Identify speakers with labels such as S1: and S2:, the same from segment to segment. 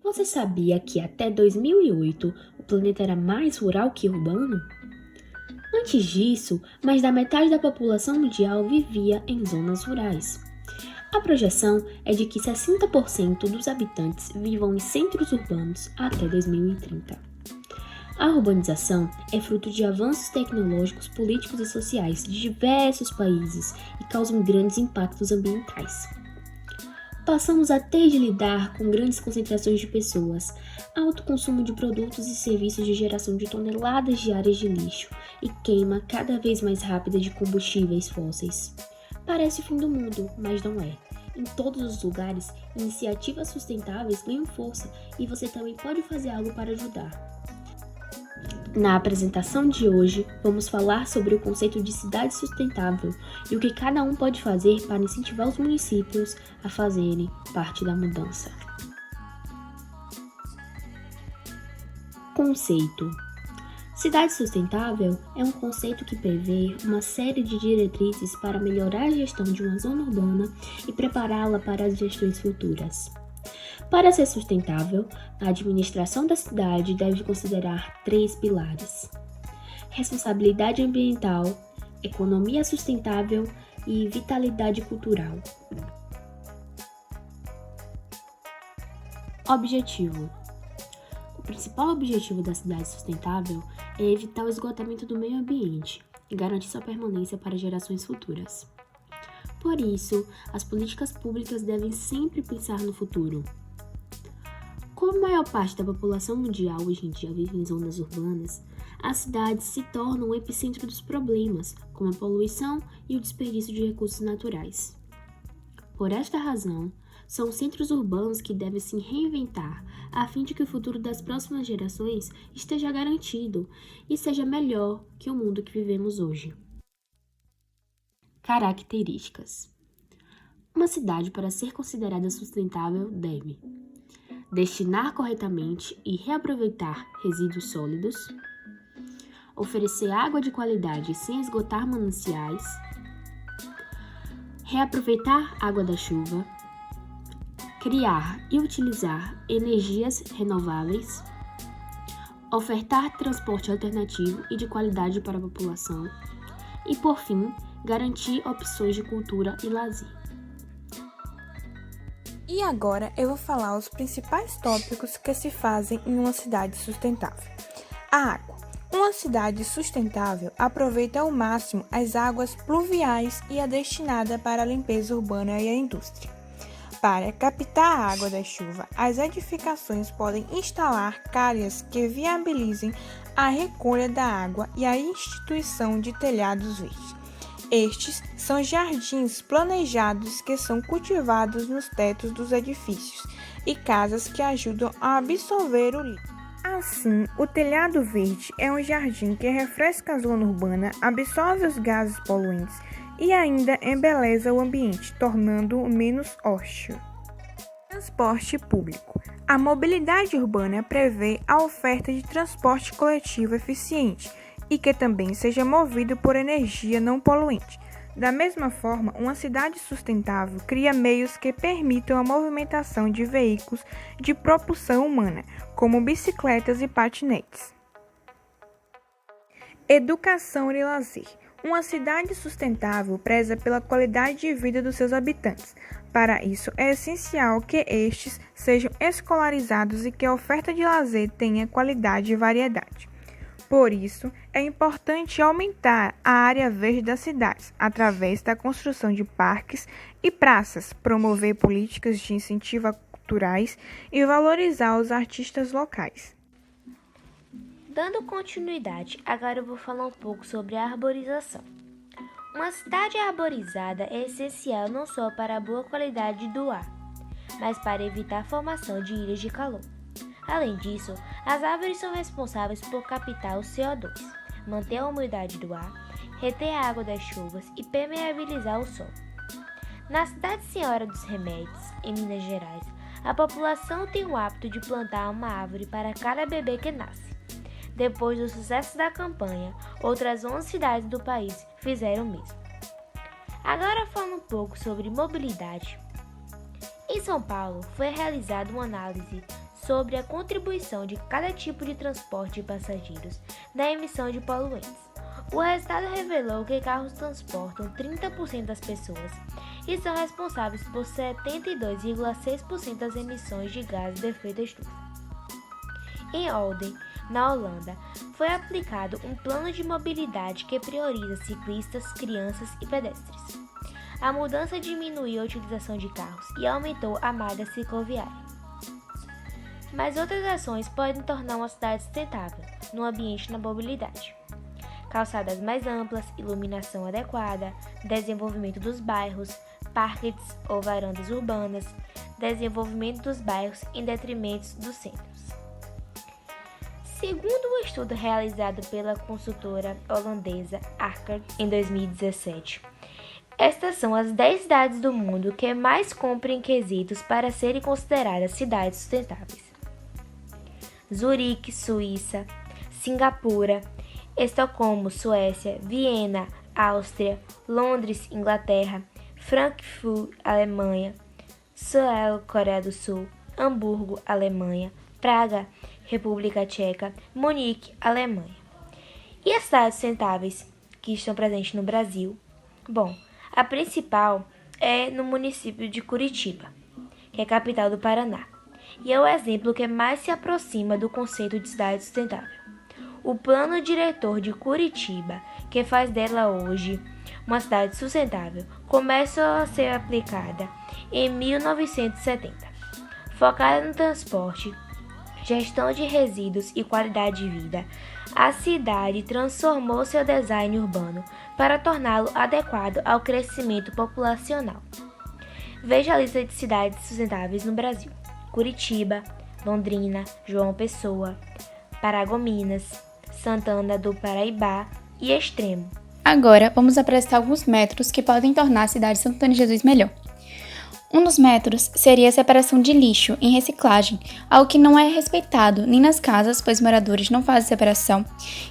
S1: Você sabia que até 2008 o planeta era mais rural que urbano? Antes disso, mais da metade da população mundial vivia em zonas rurais. A projeção é de que 60% dos habitantes vivam em centros urbanos até 2030. A urbanização é fruto de avanços tecnológicos, políticos e sociais de diversos países e causam grandes impactos ambientais. Passamos a ter de lidar com grandes concentrações de pessoas, alto consumo de produtos e serviços de geração de toneladas diárias de lixo e queima cada vez mais rápida de combustíveis fósseis. Parece o fim do mundo, mas não é. Em todos os lugares, iniciativas sustentáveis ganham força e você também pode fazer algo para ajudar. Na apresentação de hoje, vamos falar sobre o conceito de cidade sustentável e o que cada um pode fazer para incentivar os municípios a fazerem parte da mudança. Conceito: cidade sustentável é um conceito que prevê uma série de diretrizes para melhorar a gestão de uma zona urbana e prepará-la para as gestões futuras. Para ser sustentável, a administração da cidade deve considerar 3 pilares: responsabilidade ambiental, economia sustentável e vitalidade cultural. Objetivo: o principal objetivo da cidade sustentável é evitar o esgotamento do meio ambiente e garantir sua permanência para gerações futuras. Por isso, as políticas públicas devem sempre pensar no futuro. Como a maior parte da população mundial hoje em dia vive em zonas urbanas, as cidades se tornam o epicentro dos problemas, como a poluição e o desperdício de recursos naturais. Por esta razão, são os centros urbanos que devem se reinventar, a fim de que o futuro das próximas gerações esteja garantido e seja melhor que o mundo que vivemos hoje. Características: uma cidade, para ser considerada sustentável, deve destinar corretamente e reaproveitar resíduos sólidos, oferecer água de qualidade sem esgotar mananciais, reaproveitar água da chuva, criar e utilizar energias renováveis, ofertar transporte alternativo e de qualidade para a população e, por fim, garantir opções de cultura e lazer.
S2: E agora eu vou falar os principais tópicos que se fazem em uma cidade sustentável. A água. Uma cidade sustentável aproveita ao máximo as águas pluviais e é destinada para a limpeza urbana e a indústria. Para captar a água da chuva, as edificações podem instalar calhas que viabilizem a recolha da água e a instituição de telhados verdes. Estes são jardins planejados que são cultivados nos tetos dos edifícios e casas que ajudam a absorver o líquido. Assim, o telhado verde é um jardim que refresca a zona urbana, absorve os gases poluentes e ainda embeleza o ambiente, tornando-o menos hostil. Transporte público. A mobilidade urbana prevê a oferta de transporte coletivo eficiente e que também seja movido por energia não poluente. Da mesma forma, uma cidade sustentável cria meios que permitam a movimentação de veículos de propulsão humana, como bicicletas e patinetes. Educação e lazer. Uma cidade sustentável preza pela qualidade de vida dos seus habitantes. Para isso, é essencial que estes sejam escolarizados e que a oferta de lazer tenha qualidade e variedade. Por isso, é importante aumentar a área verde das cidades, através da construção de parques e praças, promover políticas de incentivo culturais e valorizar os artistas locais.
S3: Dando continuidade, agora eu vou falar um pouco sobre a arborização. Uma cidade arborizada é essencial não só para a boa qualidade do ar, mas para evitar a formação de ilhas de calor. Além disso, as árvores são responsáveis por captar o CO2, manter a umidade do ar, reter a água das chuvas e permeabilizar o solo. Na cidade Senhora dos Remédios, em Minas Gerais, a população tem o hábito de plantar uma árvore para cada bebê que nasce. Depois do sucesso da campanha, outras 11 cidades do país fizeram o mesmo. Agora falando um pouco sobre mobilidade. Em São Paulo, foi realizada uma análise sobre a contribuição de cada tipo de transporte de passageiros na emissão de poluentes. O resultado revelou que carros transportam 30% das pessoas e são responsáveis por 72,6% das emissões de gases de efeito estufa. Em Olden, na Holanda, foi aplicado um plano de mobilidade que prioriza ciclistas, crianças e pedestres. A mudança diminuiu a utilização de carros e aumentou a malha cicloviária. Mas outras ações podem tornar uma cidade sustentável no ambiente da mobilidade. Calçadas mais amplas, iluminação adequada, desenvolvimento dos bairros, parques ou varandas urbanas, desenvolvimento dos bairros em detrimento dos centros. Segundo um estudo realizado pela consultora holandesa Arcad em 2017, estas são as 10 cidades do mundo que mais cumprem quesitos para serem consideradas cidades sustentáveis. Zurique, Suíça, Singapura, Estocolmo, Suécia, Viena, Áustria, Londres, Inglaterra, Frankfurt, Alemanha, Seul, Coreia do Sul, Hamburgo, Alemanha, Praga, República Tcheca, Munique, Alemanha. E as cidades sustentáveis que estão presentes no Brasil? Bom, a principal é no município de Curitiba, que é a capital do Paraná, e é o exemplo que mais se aproxima do conceito de cidade sustentável. O plano diretor de Curitiba, que faz dela hoje uma cidade sustentável, começou a ser aplicada em 1970. Focada no transporte, gestão de resíduos e qualidade de vida, a cidade transformou seu design urbano para torná-lo adequado ao crescimento populacional. Veja a lista de cidades sustentáveis no Brasil: Curitiba, Londrina, João Pessoa, Paragominas, Santana do Paraíba e Extremo.
S4: Agora, vamos apresentar alguns métodos que podem tornar a cidade de Santo Antônio de Jesus melhor. Um dos métodos seria a separação de lixo em reciclagem, algo que não é respeitado nem nas casas, pois moradores não fazem separação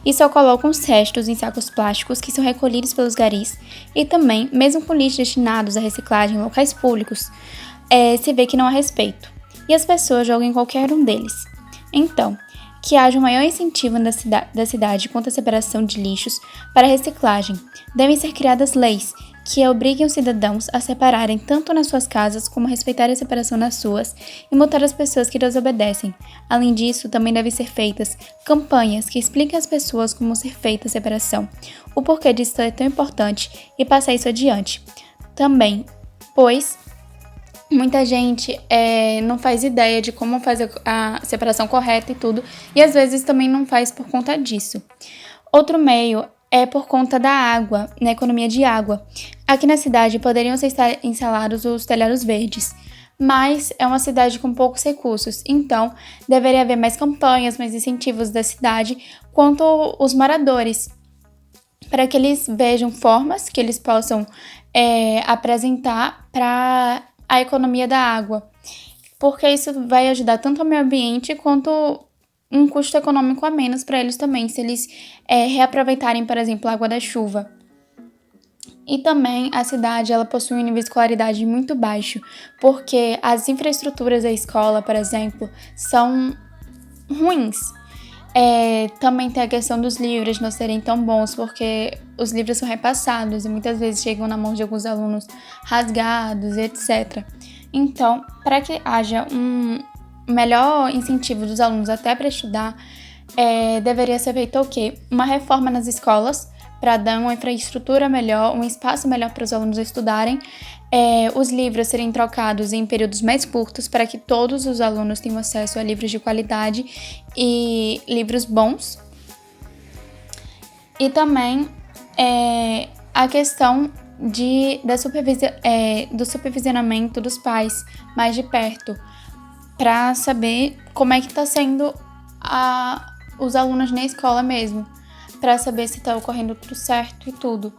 S4: e só colocam os restos em sacos plásticos que são recolhidos pelos garis, e também, mesmo com lixos destinados à reciclagem em locais públicos, se vê que não há respeito, e as pessoas jogam em qualquer um deles. Então, que haja um maior incentivo da cidade quanto à separação de lixos para a reciclagem. Devem ser criadas leis que obriguem os cidadãos a separarem tanto nas suas casas como respeitar a separação nas suas e multar as pessoas que desobedecem. Além disso, também devem ser feitas campanhas que expliquem às pessoas como ser feita a separação, o porquê disso é tão importante e passar isso adiante. Também, pois muita gente não faz ideia de como fazer a separação correta e tudo, e às vezes também não faz por conta disso. Outro meio é por conta da água, na economia de água. Aqui na cidade poderiam ser instalados os telhados verdes, mas é uma cidade com poucos recursos, então deveria haver mais campanhas, mais incentivos da cidade quanto os moradores, para que eles vejam formas que eles possam apresentar para a economia da água, porque isso vai ajudar tanto ao meio ambiente quanto um custo econômico a menos para eles também, se eles reaproveitarem, por exemplo, a água da chuva. E também a cidade ela possui um nível de escolaridade muito baixo, porque as infraestruturas da escola, por exemplo, são ruins. Também tem a questão dos livros não serem tão bons, porque os livros são repassados e muitas vezes chegam na mão de alguns alunos rasgados, etc. Então, para que haja um melhor incentivo dos alunos até para estudar, deveria ser feito o quê? Uma reforma nas escolas para dar uma infraestrutura melhor, um espaço melhor para os alunos estudarem, os livros serem trocados em períodos mais curtos para que todos os alunos tenham acesso a livros de qualidade e livros bons. E também a questão do supervisionamento dos pais mais de perto, para saber como é que está sendo os alunos na escola mesmo, para saber se está ocorrendo tudo certo e tudo.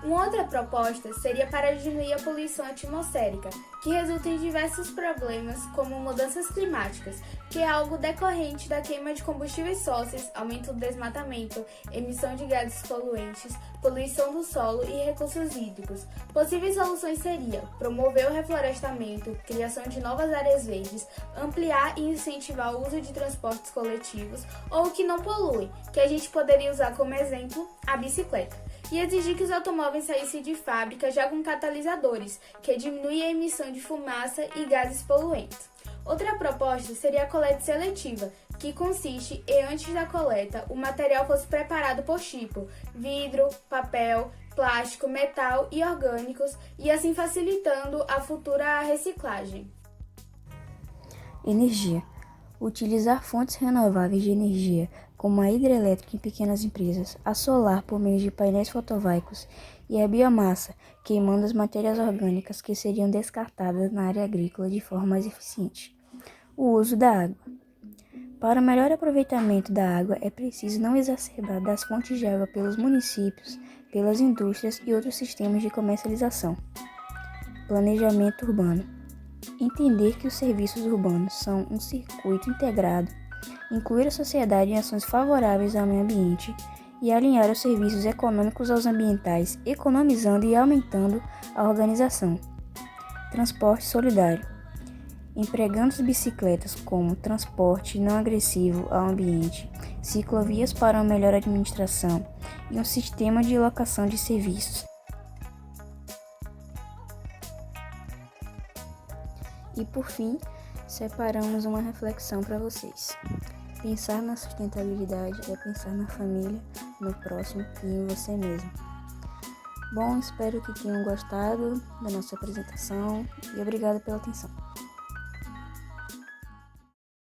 S5: Uma outra proposta seria para diminuir a poluição atmosférica, que resulta em diversos problemas, como mudanças climáticas, que é algo decorrente da queima de combustíveis fósseis, aumento do desmatamento, emissão de gases poluentes, poluição do solo e recursos hídricos. Possíveis soluções seriam promover o reflorestamento, criação de novas áreas verdes, ampliar e incentivar o uso de transportes coletivos ou que não poluem, que a gente poderia usar como exemplo a bicicleta. E exigir que os automóveis saíssem de fábrica já com catalisadores, que diminui a emissão de fumaça e gases poluentes. Outra proposta seria a coleta seletiva, que consiste em, antes da coleta, o material fosse preparado por tipo, vidro, papel, plástico, metal e orgânicos, e assim facilitando a futura reciclagem.
S6: Energia. Utilizar fontes renováveis de energia, como a hidrelétrica em pequenas empresas, a solar por meio de painéis fotovoltaicos e a biomassa, queimando as matérias orgânicas que seriam descartadas na área agrícola de forma mais eficiente. O uso da água. Para o melhor aproveitamento da água, é preciso não exacerbar das fontes de água pelos municípios, pelas indústrias e outros sistemas de comercialização. Planejamento urbano. Entender que os serviços urbanos são um circuito integrado, incluir a sociedade em ações favoráveis ao meio ambiente e alinhar os serviços econômicos aos ambientais, economizando e aumentando a organização. Transporte solidário. Empregando as bicicletas como transporte não agressivo ao ambiente, ciclovias para uma melhor administração e um sistema de locação de serviços. E por fim, separamos uma reflexão para vocês. Pensar na sustentabilidade é pensar na família, no próximo e em você mesmo. Bom, espero que tenham gostado da nossa apresentação e obrigada pela atenção.